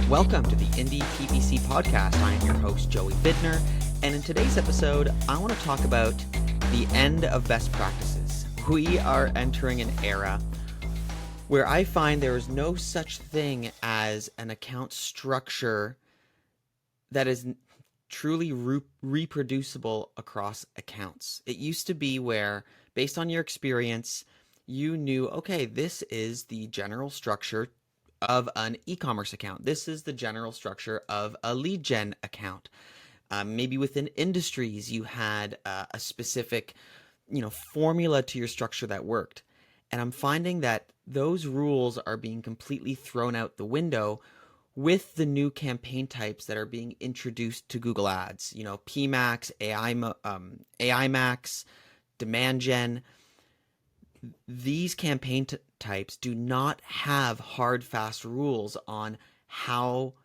Welcome to the Indie PPC podcast. I am your host, Joey Bidner, and in today's episode, I want to talk about the end of best practices. We are entering an era where I find there is no such thing as an account structure that is truly reproducible across accounts. It used to be where, based on your experience, you knew, okay, this is the general structure of an e-commerce account. This is the general structure of a lead gen account. Maybe within industries, you had a specific, formula to your structure that worked. And I'm finding that those rules are being completely thrown out the window with the new campaign types that are being introduced to Google Ads. PMax, AI Max, Demand Gen. These campaign types do not have hard, fast rules on how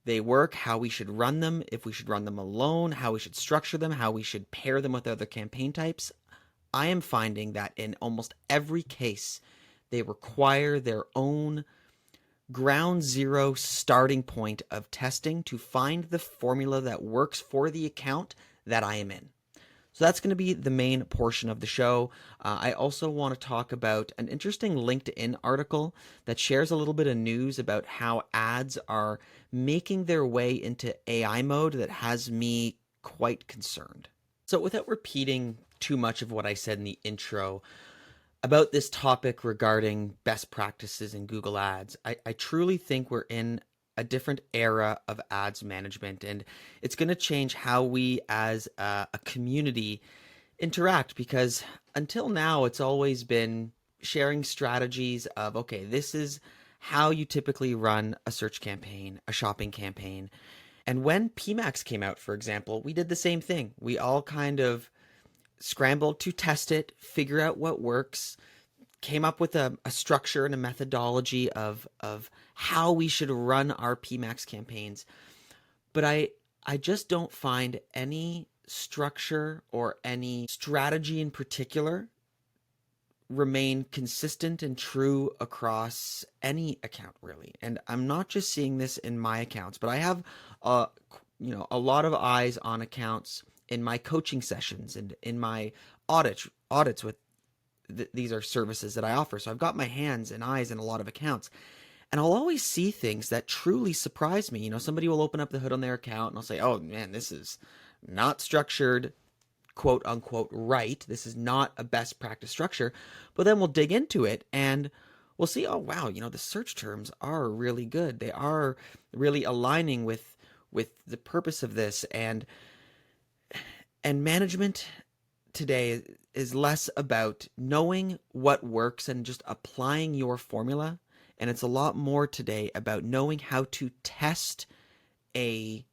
they work, how we should run them, if we should run them alone, how we should structure them, how we should pair them with other campaign types. I am finding that in almost every case, they require their own ground zero starting point of testing to find the formula that works for the account that I am in. So that's going to be the main portion of the show. I also want to talk about an interesting LinkedIn article that shares a little bit of news about how ads are making their way into AI mode that has me quite concerned. So without repeating too much of what I said in the intro about this topic regarding best practices in Google Ads, I truly think we're in a different era of ads management, and it's going to change how we as a community interact, because until now it's always been sharing strategies of, okay, this is how you typically run a search campaign, a shopping campaign. And when PMax came out, for example, we did the same thing. We all kind of scrambled to test it, figure out what works, came up with a structure and a methodology of how we should run our PMax campaigns. But I just don't find any structure or any strategy in particular remain consistent and true across any account, really. And I'm not just seeing this in my accounts, but I have a lot of eyes on accounts in my coaching sessions and in my audits with these are services that I offer. So I've got my hands and eyes in a lot of accounts, and I'll always see things that truly surprise me. Somebody will open up the hood on their account and I'll say, oh man, this is not structured, quote unquote, right. This is not a best practice structure. But then we'll dig into it and we'll see, oh wow, the search terms are really good. They are really aligning with the purpose of this, and management today is less about knowing what works and just applying your formula. And it's a lot more today about knowing how to test a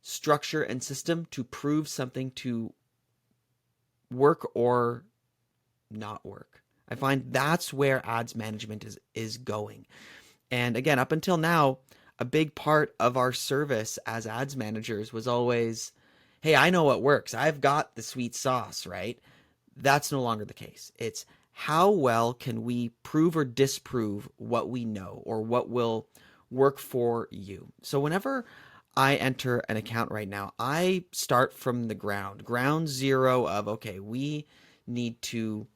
structure and system to prove something to work or not work. I find that's where ads management is going. And again, up until now, a big part of our service as ads managers was always, hey, I know what works. I've got the sweet sauce, right? That's no longer the case. It's how well can we prove or disprove what we know or what will work for you. So whenever I enter an account right now, I start from the ground zero of, okay, we need to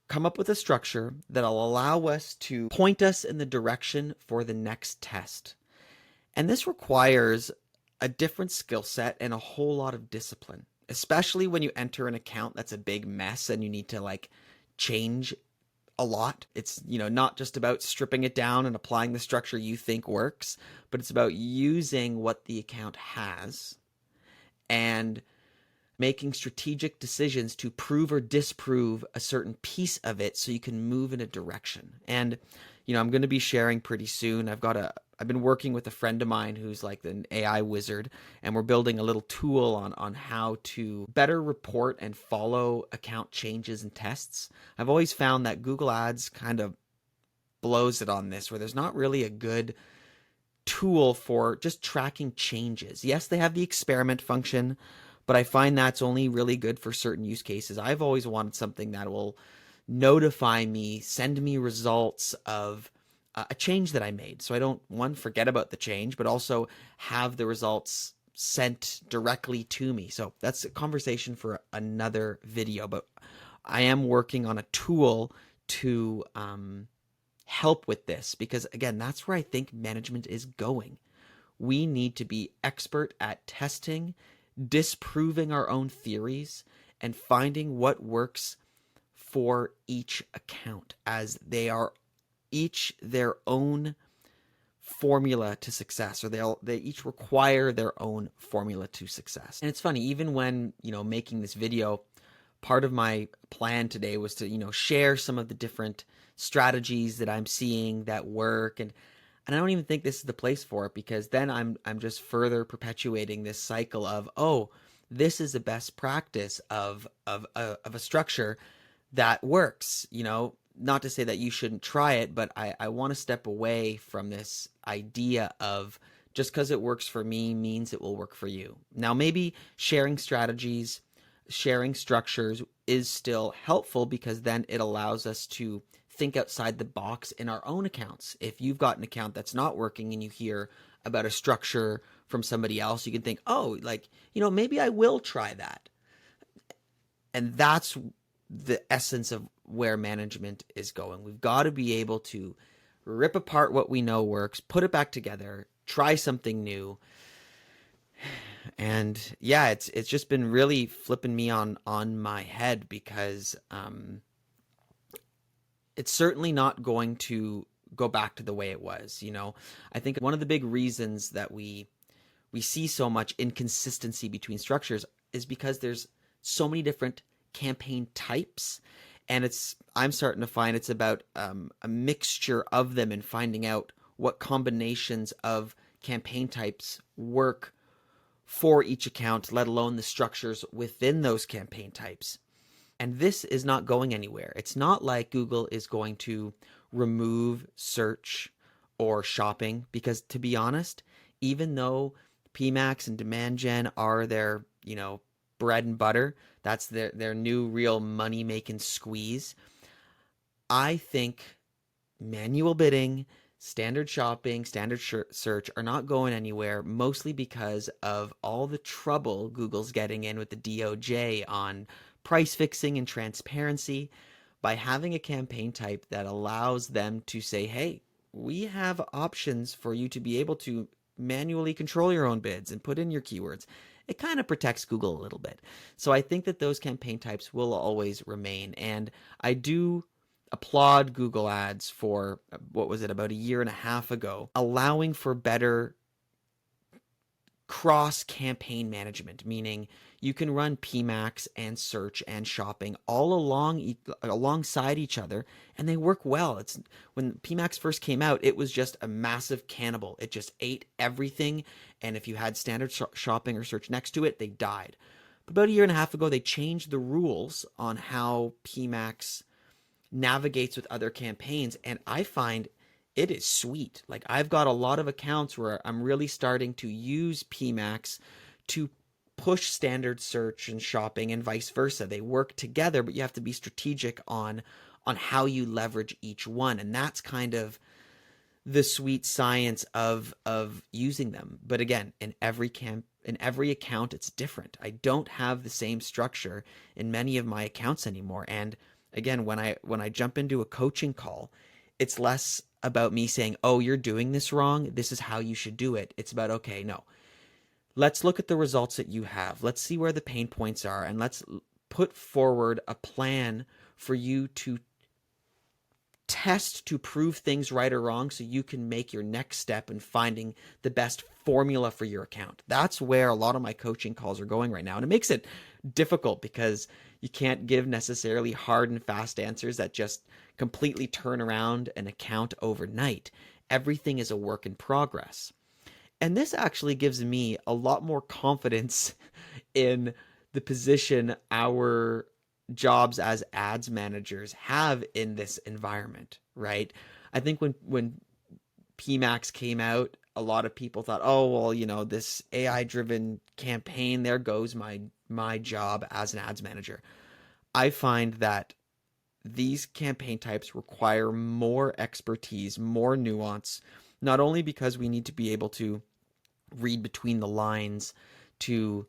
come up with a structure that'll allow us to point us in the direction for the next test. And this requires a different skill set and a whole lot of discipline, especially when you enter an account that's a big mess and you need to change a lot. It's, not just about stripping it down and applying the structure you think works, but it's about using what the account has and making strategic decisions to prove or disprove a certain piece of it so you can move in a direction. And, I'm going to be sharing pretty soon. I've been working with a friend of mine who's like an AI wizard, and we're building a little tool on how to better report and follow account changes and tests. I've always found that Google Ads kind of blows it on this, where there's not really a good tool for just tracking changes. Yes, they have the experiment function, but I find that's only really good for certain use cases. I've always wanted something that will notify me, send me results of a change that I made. So I don't, one, forget about the change, but also have the results sent directly to me. So that's a conversation for another video, but I am working on a tool to help with this, because again, that's where I think management is going. We need to be expert at testing, disproving our own theories, and finding what works for each account, as they are each their own formula to success, or they each require their own formula to success. And it's funny, even when, making this video, part of my plan today was to, share some of the different strategies that I'm seeing that work, and I don't even think this is the place for it, because then I'm just further perpetuating this cycle of, oh, this is a best practice of a structure that works. Not to say that you shouldn't try it, but I want to step away from this idea of just because it works for me means it will work for you. Now, maybe sharing strategies, sharing structures is still helpful, because then it allows us to think outside the box in our own accounts. If you've got an account that's not working and you hear about a structure from somebody else, you can think, oh, maybe I will try that. And that's the essence of where management is going. We've got to be able to rip apart what we know works, put it back together, try something new. And yeah, it's just been really flipping me on my head, because it's certainly not going to go back to the way it was. I think one of the big reasons that we see so much inconsistency between structures is because there's so many different campaign types, and I'm starting to find it's about a mixture of them, and finding out what combinations of campaign types work for each account, let alone the structures within those campaign types. And this is not going anywhere. It's not like Google is going to remove search or shopping, because to be honest, even though PMax and demand gen are their, bread and butter, that's their new real money making squeeze, I think manual bidding, standard shopping, standard search are not going anywhere, mostly because of all the trouble Google's getting in with the DOJ on price fixing and transparency, by having a campaign type that allows them to say, hey, we have options for you to be able to manually control your own bids and put in your keywords. It kind of protects Google a little bit. So I think that those campaign types will always remain. And I do applaud Google Ads for, what was it, about a year and a half ago, allowing for better cross-campaign management, meaning you can run PMax and search and shopping all alongside each other, and they work well. It's when PMax first came out, it was just a massive cannibal. It just ate everything, and if you had standard shopping or search next to it, they died. But about a year and a half ago, they changed the rules on how PMax navigates with other campaigns, and I find it is sweet. Like, I've got a lot of accounts where I'm really starting to use PMax to push standard search and shopping, and vice versa. They work together, but you have to be strategic on how you leverage each one. And that's kind of the sweet science of using them. But again, in every account, it's different. I don't have the same structure in many of my accounts anymore. And again, when I jump into a coaching call, it's less about me saying, oh, you're doing this wrong, this is how you should do it. It's about, okay, no, let's look at the results that you have. Let's see where the pain points are, and let's put forward a plan for you to test to prove things right or wrong, so you can make your next step in finding the best formula for your account. That's where a lot of my coaching calls are going right now. And it makes it difficult, because you can't give necessarily hard and fast answers that just completely turn around an account overnight. Everything is a work in progress. And this actually gives me a lot more confidence in the position our jobs as ads managers have in this environment, right? I think when PMax came out, a lot of people thought, oh, well, this AI-driven campaign, there goes my job as an ads manager. I find that these campaign types require more expertise, more nuance, not only because we need to be able to read between the lines to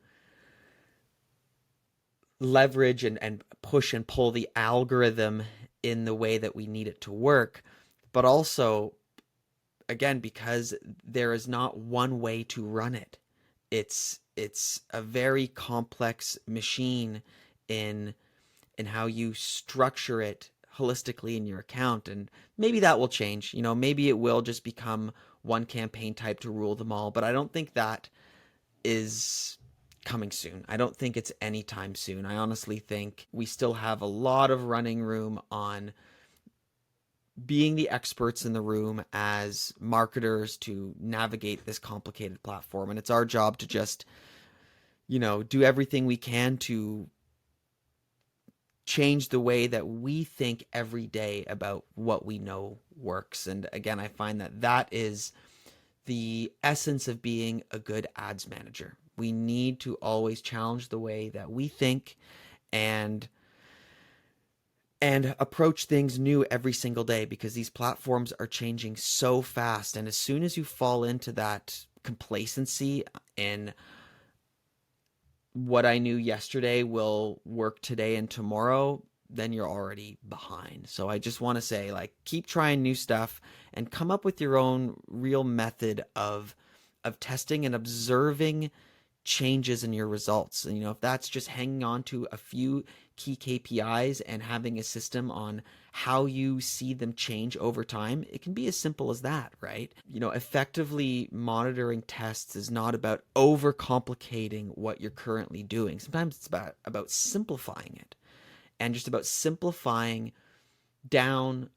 leverage and push and pull the algorithm in the way that we need it to work, but also, again, because there is not one way to run it. It's a very complex machine in how you structure it holistically in your account. And maybe that will change. Maybe it will just become one campaign type to rule them all, but I don't think that is coming soon. I don't think it's anytime soon. I honestly think we still have a lot of running room on being the experts in the room as marketers to navigate this complicated platform. And it's our job to just, do everything we can to change the way that we think every day about what we know works. And again, I find that that is the essence of being a good ads manager. We need to always challenge the way that we think and approach things new every single day, because these platforms are changing so fast. And as soon as you fall into that complacency and what I knew yesterday will work today and tomorrow, then you're already behind. So I just want to say, keep trying new stuff and come up with your own real method of testing and observing changes in your results. And if that's just hanging on to a few key KPIs and having a system on how you see them change over time, it can be as simple as that, right? Effectively monitoring tests is not about overcomplicating what you're currently doing. Sometimes it's about simplifying it, and just about simplifying down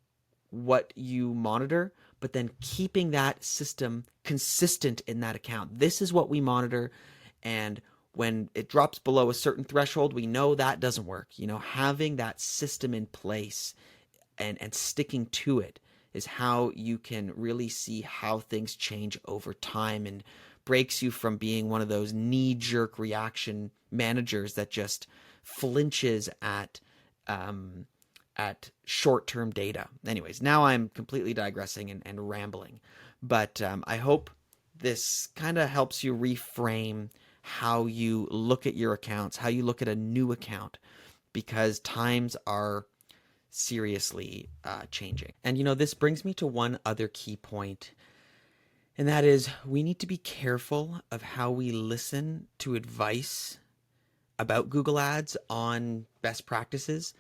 what you monitor, but then keeping that system consistent in that account. This is what we monitor, and when it drops below a certain threshold, we know that doesn't work. Having that system in place and sticking to it is how you can really see how things change over time, and breaks you from being one of those knee-jerk reaction managers that just flinches at short-term data. Anyways, now I'm completely digressing and rambling, but I hope this kind of helps you reframe how you look at your accounts, how you look at a new account, because times are seriously changing. And this brings me to one other key point, and that is we need to be careful of how we listen to advice about Google Ads on best practices,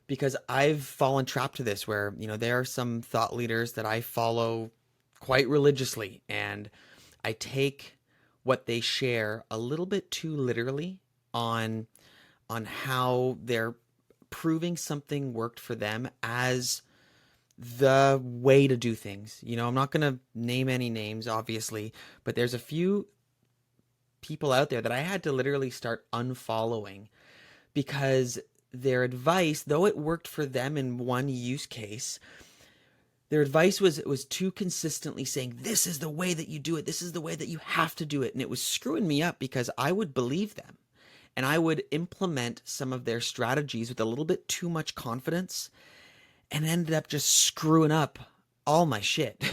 because I've fallen trapped to this where, there are some thought leaders that I follow quite religiously, and I take what they share a little bit too literally on how they're proving something worked for them as the way to do things. I'm not going to name any names, obviously, but there's a few people out there that I had to literally start unfollowing, because their advice, though it worked for them in one use case, their advice was too consistently saying, this is the way that you do it, this is the way that you have to do it. And it was screwing me up, because I would believe them and I would implement some of their strategies with a little bit too much confidence, and ended up just screwing up all my shit.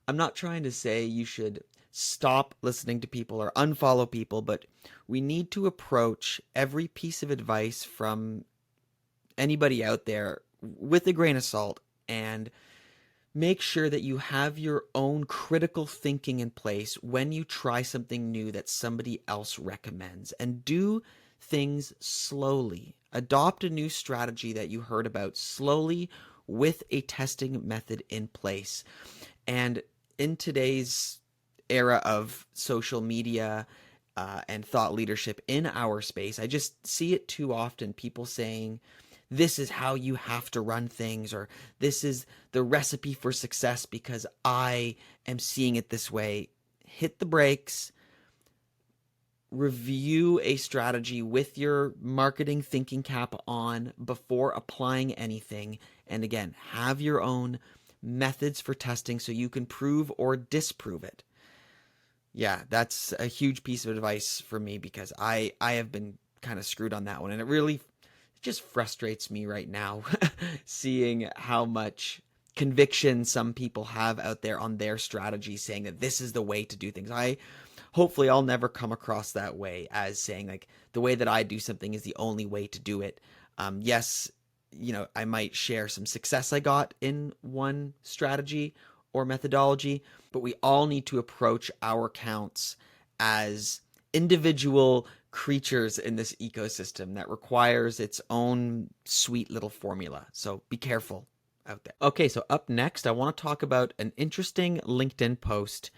I'm not trying to say you should stop listening to people or unfollow people, but we need to approach every piece of advice from anybody out there with a grain of salt, and make sure that you have your own critical thinking in place when you try something new that somebody else recommends, and do things slowly. Adopt a new strategy that you heard about slowly with a testing method in place. And in today's era of social media and thought leadership in our space, I just see it too often, people saying, this is how you have to run things, or this is the recipe for success because I am seeing it this way. Hit the brakes. Review a strategy with your marketing thinking cap on before applying anything. And again, have your own methods for testing so you can prove or disprove it. Yeah, that's a huge piece of advice for me, because I have been kind of screwed on that one. And it really just frustrates me right now seeing how much conviction some people have out there on their strategy, saying that this is the way to do things. Hopefully I'll never come across that way as saying like the way that I do something is the only way to do it. Yes, I might share some success I got in one strategy or methodology, but we all need to approach our accounts as individual creatures in this ecosystem that requires its own sweet little formula. So be careful out there. Okay, so up next, I want to talk about an interesting LinkedIn post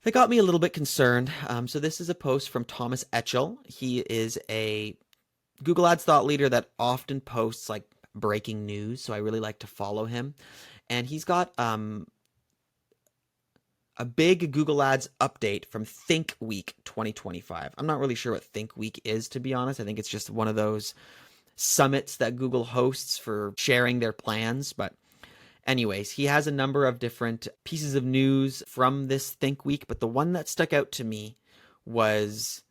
that got me a little bit concerned. So this is a post from Thomas Etchell. He is a Google Ads thought leader that often posts like breaking news. So I really like to follow him. And he's got a big Google Ads update from Think Week 2025. I'm not really sure what Think Week is, to be honest. I think it's just one of those summits that Google hosts for sharing their plans. But anyways, he has a number of different pieces of news from this Think Week, but the one that stuck out to me was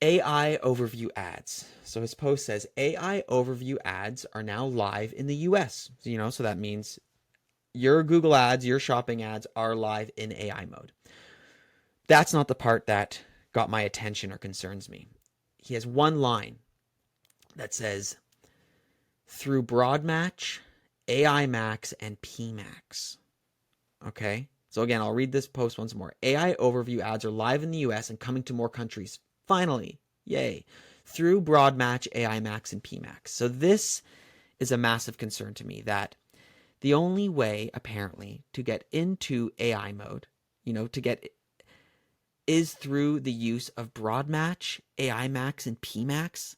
AI overview ads. So his post says AI overview ads are now live in the US. So that means your Google ads, your shopping ads are live in AI mode. That's not the part that got my attention or concerns me. He has one line that says, through Broad Match, AI Max, and PMax. Okay? So again, I'll read this post once more. AI overview ads are live in the US and coming to more countries. Finally. Yay. Through Broad Match, AI Max, and PMax. So this is a massive concern to me, that the only way, apparently, to get into AI mode, is through the use of Broad Match, AI Max, and PMax.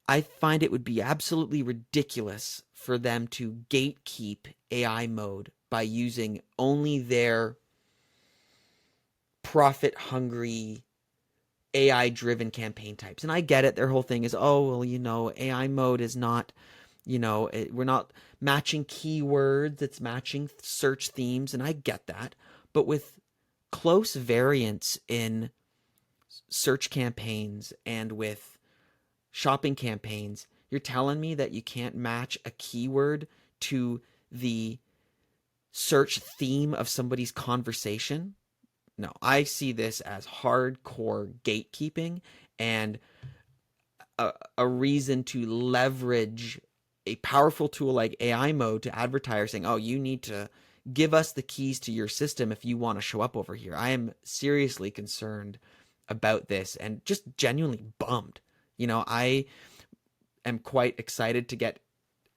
I find it would be absolutely ridiculous for them to gatekeep AI mode by using only their profit-hungry, AI-driven campaign types. And I get it. Their whole thing is, AI mode is not, we're not matching keywords. It's matching search themes. And I get that. But with close variance in search campaigns and with shopping campaigns, you're telling me that you can't match a keyword to the search theme of somebody's conversation? No, I see this as hardcore gatekeeping and a reason to leverage a powerful tool like AI mode to advertising. Oh, you need to give us the keys to your system if you want to show up over here. I am seriously concerned about this and just genuinely bummed. I am quite excited to get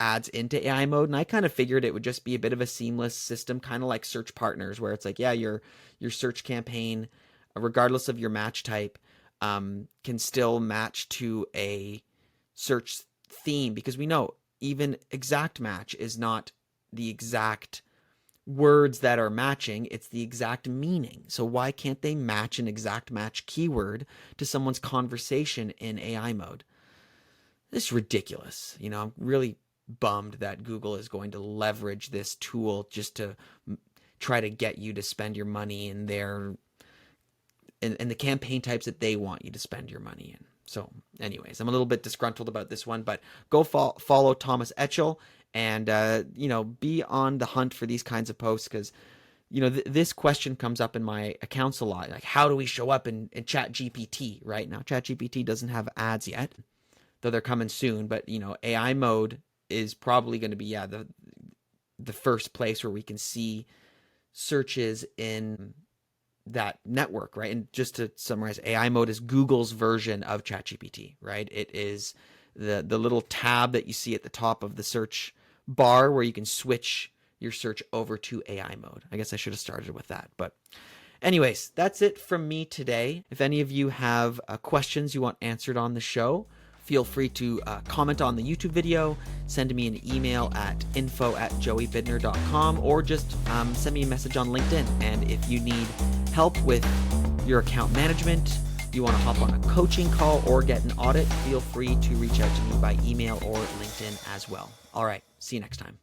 ads into AI mode, and I kind of figured it would just be a bit of a seamless system, kind of like search partners, where it's like, yeah, your search campaign, regardless of your match type, can still match to a search theme, because we know even exact match is not the exact words that are matching, it's the exact meaning. So why can't they match an exact match keyword to someone's conversation in AI mode? This is ridiculous. I'm really bummed that Google is going to leverage this tool just to try to get you to spend your money in the campaign types that they want you to spend your money in. So anyways, I'm a little bit disgruntled about this one, but go follow Thomas Etchell and, be on the hunt for these kinds of posts, because, this question comes up in my accounts a lot. Like, how do we show up in ChatGPT right now? ChatGPT doesn't have ads yet, though they're coming soon, but, AI mode is probably going to be, the first place where we can see searches in that network, right? And just to summarize, AI mode is Google's version of ChatGPT, right? It is the little tab that you see at the top of the search bar where you can switch your search over to AI mode. I guess I should have started with that. But anyways, that's it from me today. If any of you have questions you want answered on the show, feel free to comment on the YouTube video, send me an email at info@joeybidner.com, or just send me a message on LinkedIn. And if you need help with your account management, you want to hop on a coaching call or get an audit, feel free to reach out to me by email or LinkedIn as well. All right, see you next time.